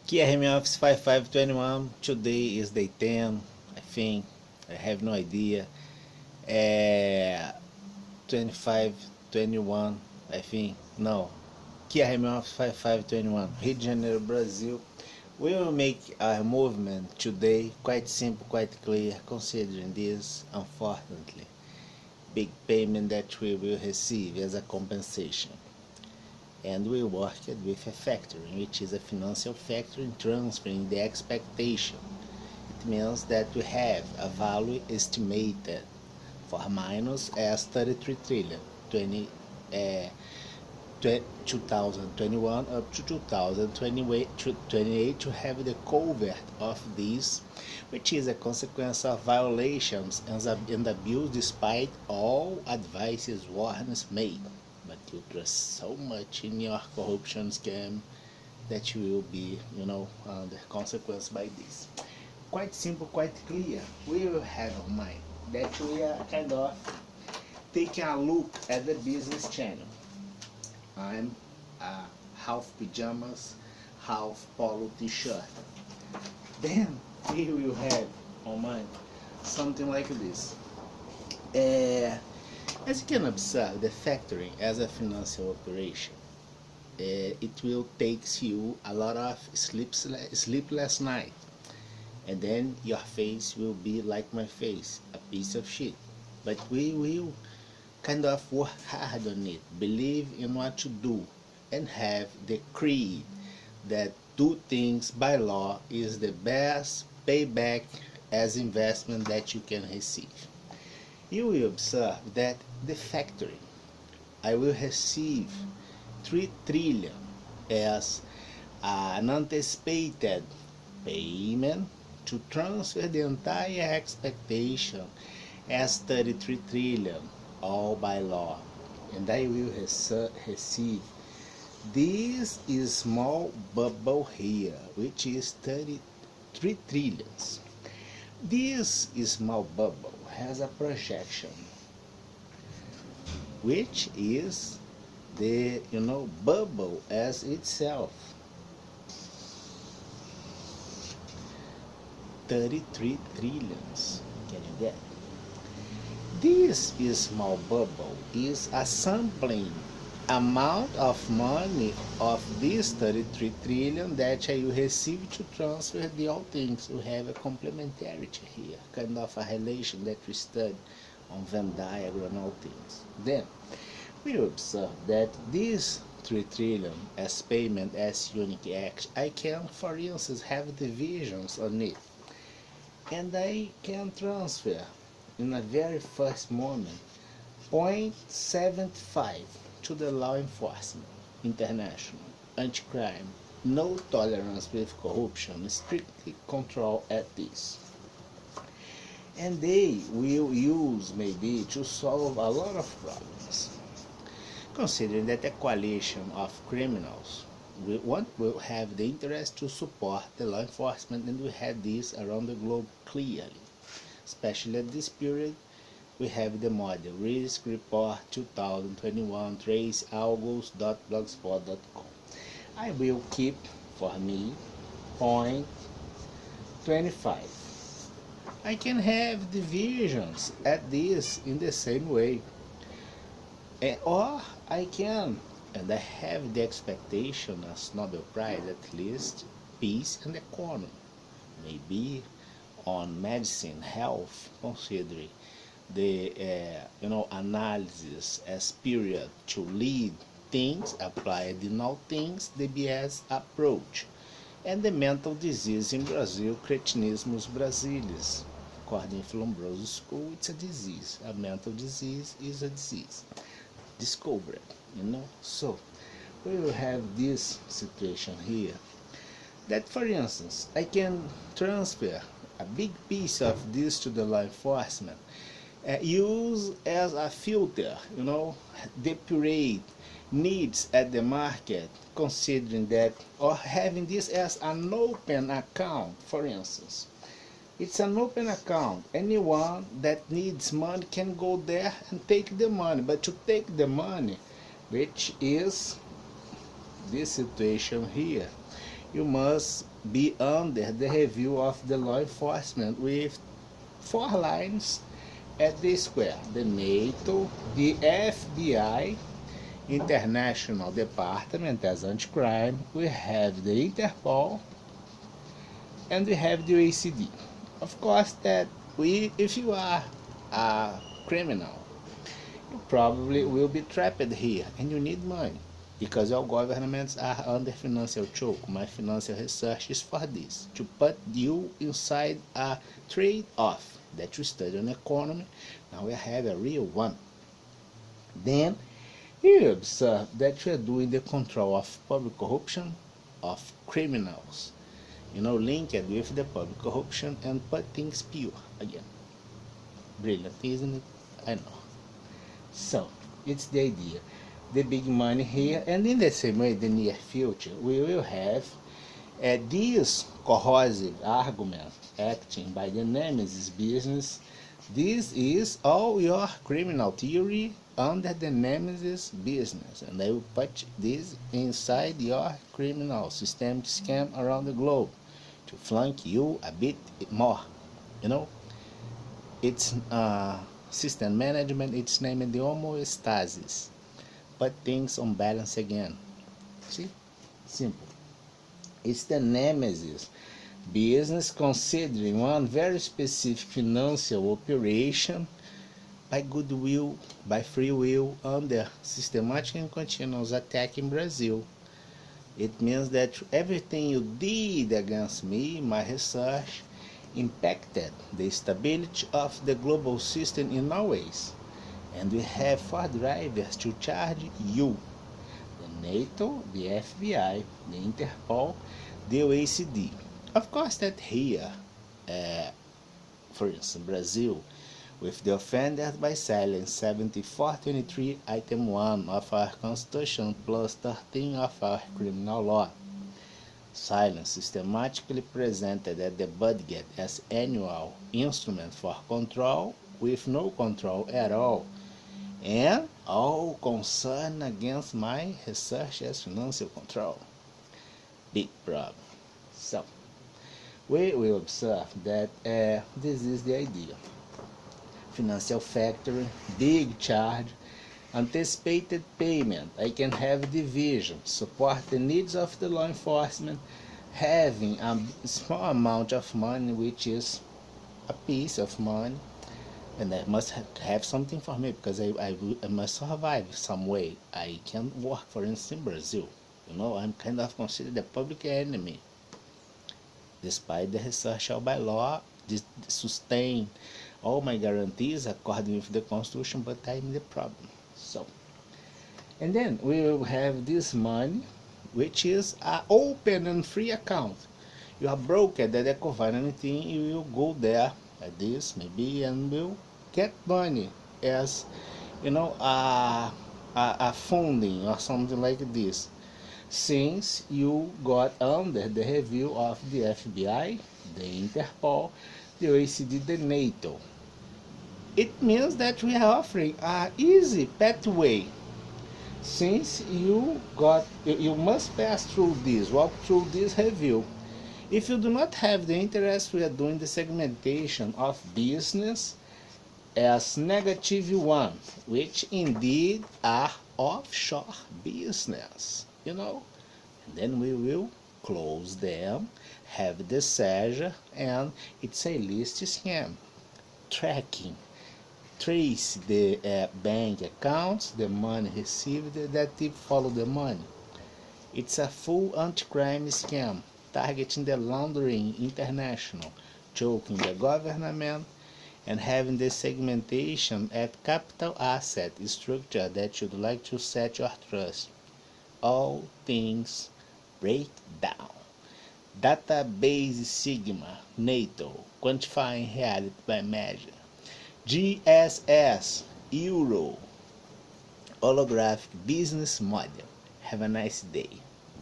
Kia Hemi Office 5521. Today is day 10, I think. I have no idea. 25, 21, I think. No. Kia Hemi Office 5521. Rio de Janeiro, Brazil. We will make a movement today, quite simple, quite clear, considering this, unfortunately, big payment that we will receive as a compensation. And we worked with a factoring, which is a financial factoring transferring the expectation. It means that we have a value estimated for minus as 33 trillion 2021 up to 2028 to have the cover of this, which is a consequence of violations and abuse despite all advices warnings made. But you trust so much in your corruption scam that you will be, under consequence by this. Quite simple, quite clear. We will have in mind that we are kind of taking a look at the business channel. I'm half pajamas, half polo t-shirt. Then we will have on mind something like this. As you can observe, the factoring as a financial operation, it will take you a lot of sleepless night, and then your face will be like my face, a piece of shit. But we will kind of work hard on it, believe in what you do, and have the creed that do things by law is the best payback as investment that you can receive. You will observe that the factory, I will receive 3 trillion as an anticipated payment to transfer the entire expectation as 33 trillion, all by law. And I will receive this small bubble here, which is 33 trillions. This small bubble has a projection, which is the bubble as itself, 33 trillions. Can you get? This small bubble is a sampling amount of money of this 33 trillion that I will receive to transfer the all things. We have a complementarity here, kind of a relation that we study on Venn diagram and all things. Then we observe that this 3 trillion as payment as unique action, I can, for instance, have divisions on it, and I can transfer in a very first moment 0.75 to the law enforcement, international, anti-crime, no tolerance with corruption, strictly control at this. And they will use maybe to solve a lot of problems. Considering that a coalition of criminals will have the interest to support the law enforcement, and we had this around the globe clearly, especially at this period. We have the model Risk Report 2021 tracealgos.blogspot.com. I will keep for me 0.25. I can have divisions at this in the same way, or I can, and I have the expectation as Nobel Prize at least, peace and economy, maybe on medicine, health, considering the analysis as period to lead things applied in all things, the BS approach, and the mental disease in Brazil, cretinismus brasilis. According to Lombroso's school, it's a disease. A mental disease is a disease discovered, So we will have this situation here that, for instance, I can transfer a big piece of this to the law enforcement, use as a filter, depurate needs at the market, considering that, or having this as an open account, for instance. It's an open account. Anyone that needs money can go there and take the money. But to take the money, which is this situation here, you must be under the review of the law enforcement with 4 lines at the square: the NATO, the FBI, International Department as Anti-Crime, we have the Interpol, and we have the OECD. Of course, that if you are a criminal, you probably will be trapped here and you need money because our governments are under financial choke. My financial research is for this, to put you inside a trade-off that you study on economy. Now we have a real one. Then you observe that you are doing the control of public corruption, of criminals, linked with the public corruption and put things pure again. Brilliant, isn't it? I know. So, it's the idea. The big money here, and in the same way, the near future, we will have this corrosive argument acting by the Nemesis business. This is all your criminal theory under the Nemesis business, and I will put this inside your criminal systemic scam around the globe to flank you a bit more. It's system management. It's named the homeostasis. Put things on balance again. See? Simple. It's the Nemesis business considering one very specific financial operation by goodwill, by free will, under systematic and continuous attack in Brazil. It means that everything you did against me, my research, impacted the stability of the global system in all ways. And we have 4 drivers to charge you: the NATO, the FBI, the Interpol, the OECD. Of course that here, for instance, Brazil, with the offenders by silence 7423 item 1 of our constitution plus 13 of our criminal law. Silence systematically presented at the budget as annual instrument for control with no control at all, and all concern against my research as financial control. Big problem. So, we will observe that this is the idea. Financial factory, big charge, anticipated payment. I can have division, support the needs of the law enforcement, having a small amount of money, which is a piece of money, and I must have something for me because I must survive some way. I can't work, for instance, in Brazil. I'm kind of considered a public enemy. Despite the research by law, sustain all my guarantees according with the Constitution, but I'm the problem. So, and then we will have this money, which is an open and free account. You are broke at the cover anything, you will go there like this maybe and will get money as a funding or something like this, since you got under the review of the FBI, the Interpol, the OECD, the NATO. It means that we are offering an easy pathway, since you must pass through this, walk through this review. If you do not have the interest, we are doing the segmentation of business as -1, which indeed are offshore business, and then we will close them, have the seizure, and it's a list scam. Tracking, trace the bank accounts, the money received, that tip follow the money. It's a full anti-crime scam, targeting the laundering international, choking the government, and having the segmentation at capital asset structure that you'd like to set your trust. All things break down. Database Sigma, NATO, quantifying reality by measure. GSS, Euro, holographic business model. Have a nice day.